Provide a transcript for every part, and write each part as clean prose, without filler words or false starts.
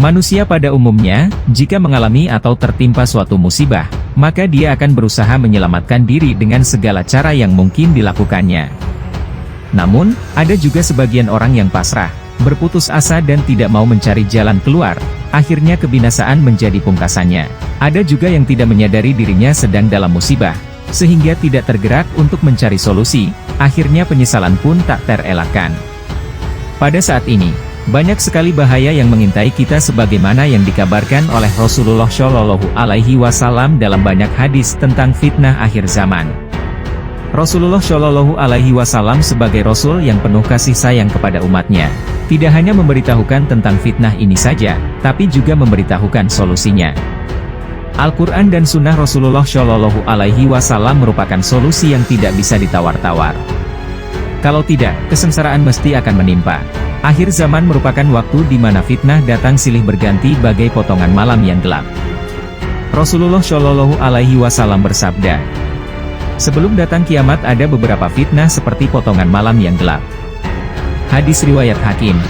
Manusia pada umumnya, jika mengalami atau tertimpa suatu musibah, maka dia akan berusaha menyelamatkan diri dengan segala cara yang mungkin dilakukannya. Namun, ada juga sebagian orang yang pasrah, berputus asa dan tidak mau mencari jalan keluar, akhirnya kebinasaan menjadi pungkasannya. Ada juga yang tidak menyadari dirinya sedang dalam musibah, sehingga tidak tergerak untuk mencari solusi, akhirnya penyesalan pun tak terelakkan. Pada saat ini, banyak sekali bahaya yang mengintai kita sebagaimana yang dikabarkan oleh Rasulullah Shallallahu Alaihi Wasallam dalam banyak hadis tentang fitnah akhir zaman. Rasulullah Shallallahu Alaihi Wasallam sebagai Rasul yang penuh kasih sayang kepada umatnya, tidak hanya memberitahukan tentang fitnah ini saja, tapi juga memberitahukan solusinya. Al-Quran dan Sunnah Rasulullah Shallallahu Alaihi Wasallam merupakan solusi yang tidak bisa ditawar-tawar. Kalau tidak, kesengsaraan mesti akan menimpa. Akhir zaman merupakan waktu di mana fitnah datang silih berganti bagai potongan malam yang gelap. Rasulullah Shallallahu Alaihi Wasallam bersabda, "Sebelum datang kiamat ada beberapa fitnah seperti potongan malam yang gelap." Hadis riwayat Hakim.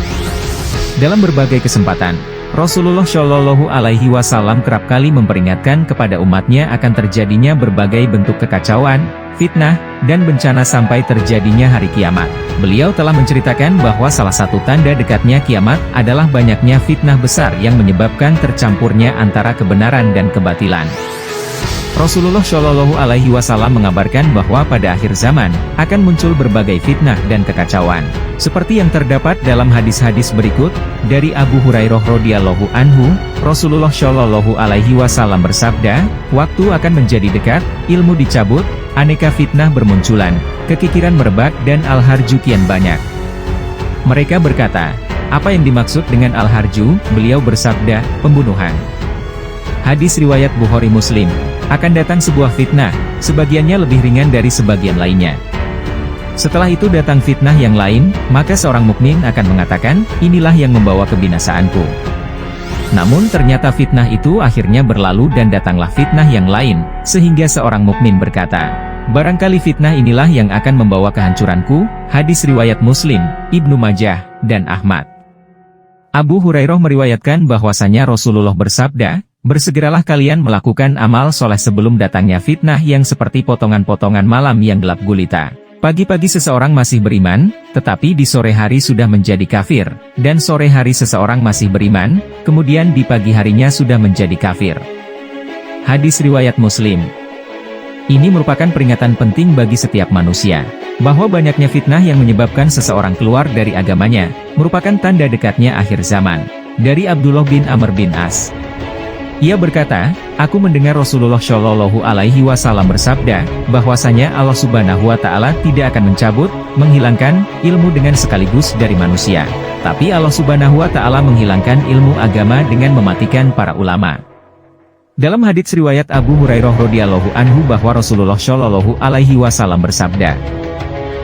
Dalam berbagai kesempatan, Rasulullah Shallallahu Alaihi Wasallam kerap kali memperingatkan kepada umatnya akan terjadinya berbagai bentuk kekacauan, fitnah, dan bencana sampai terjadinya hari kiamat. Beliau telah menceritakan bahwa salah satu tanda dekatnya kiamat adalah banyaknya fitnah besar yang menyebabkan tercampurnya antara kebenaran dan kebatilan. Rasulullah Shallallahu Alaihi Wasallam mengabarkan bahwa pada akhir zaman akan muncul berbagai fitnah dan kekacauan, seperti yang terdapat dalam hadis-hadis berikut. Dari Abu Hurairah radhiyallahu anhu, Rasulullah Shallallahu Alaihi Wasallam bersabda, "Waktu akan menjadi dekat, ilmu dicabut, aneka fitnah bermunculan, kekikiran merebak dan al-harju kian banyak." Mereka berkata, "Apa yang dimaksud dengan al-harju?" Beliau bersabda, "Pembunuhan." Hadis riwayat Bukhari Muslim. Akan datang sebuah fitnah, sebagiannya lebih ringan dari sebagian lainnya. Setelah itu datang fitnah yang lain, maka seorang mukmin akan mengatakan, "Inilah yang membawa kebinasaanku." Namun ternyata fitnah itu akhirnya berlalu dan datanglah fitnah yang lain, sehingga seorang mukmin berkata, "Barangkali fitnah inilah yang akan membawa kehancuranku." Hadis riwayat Muslim, Ibnu Majah, dan Ahmad. Abu Hurairah meriwayatkan bahwasanya Rasulullah bersabda, "Bersegeralah kalian melakukan amal soleh sebelum datangnya fitnah yang seperti potongan-potongan malam yang gelap gulita. Pagi-pagi seseorang masih beriman, tetapi di sore hari sudah menjadi kafir, dan sore hari seseorang masih beriman, kemudian di pagi harinya sudah menjadi kafir." Hadis riwayat Muslim. Ini merupakan peringatan penting bagi setiap manusia, bahwa banyaknya fitnah yang menyebabkan seseorang keluar dari agamanya, merupakan tanda dekatnya akhir zaman. Dari Abdullah bin Amr bin As. Ia berkata, "Aku mendengar Rasulullah Shallallahu Alaihi Wasallam bersabda, bahwasanya Allah Subhanahu Wa Taala tidak akan mencabut, menghilangkan ilmu dengan sekaligus dari manusia. Tapi Allah Subhanahu Wa Taala menghilangkan ilmu agama dengan mematikan para ulama." Dalam hadits riwayat Abu Hurairah radhiyallahu anhu bahwa Rasulullah Shallallahu Alaihi Wasallam bersabda,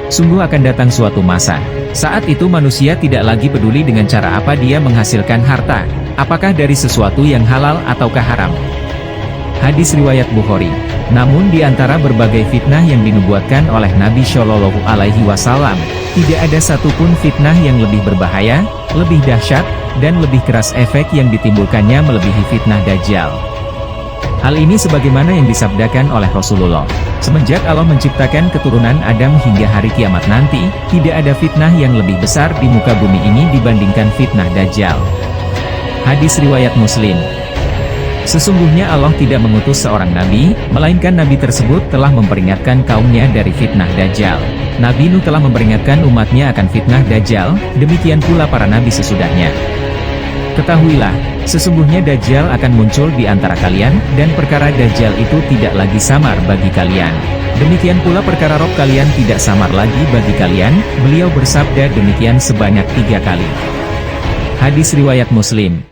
"Sungguh akan datang suatu masa, saat itu manusia tidak lagi peduli dengan cara apa dia menghasilkan harta, apakah dari sesuatu yang halal ataukah haram." Hadis riwayat Bukhari. Namun di antara berbagai fitnah yang dinubuatkan oleh Nabi Shallallahu Alaihi Wasallam, tidak ada satupun fitnah yang lebih berbahaya, lebih dahsyat, dan lebih keras efek yang ditimbulkannya melebihi fitnah Dajjal. Hal ini sebagaimana yang disabdakan oleh Rasulullah, "Semenjak Allah menciptakan keturunan Adam hingga hari kiamat nanti, tidak ada fitnah yang lebih besar di muka bumi ini dibandingkan fitnah Dajjal." Hadis riwayat Muslim. Sesungguhnya Allah tidak mengutus seorang nabi, melainkan nabi tersebut telah memperingatkan kaumnya dari fitnah Dajjal. Nabi Nuh telah memperingatkan umatnya akan fitnah Dajjal, demikian pula para nabi sesudahnya. Ketahuilah, sesungguhnya Dajjal akan muncul di antara kalian, dan perkara Dajjal itu tidak lagi samar bagi kalian. Demikian pula perkara Rob kalian tidak samar lagi bagi kalian. Beliau bersabda demikian sebanyak 3 kali. Hadis riwayat Muslim.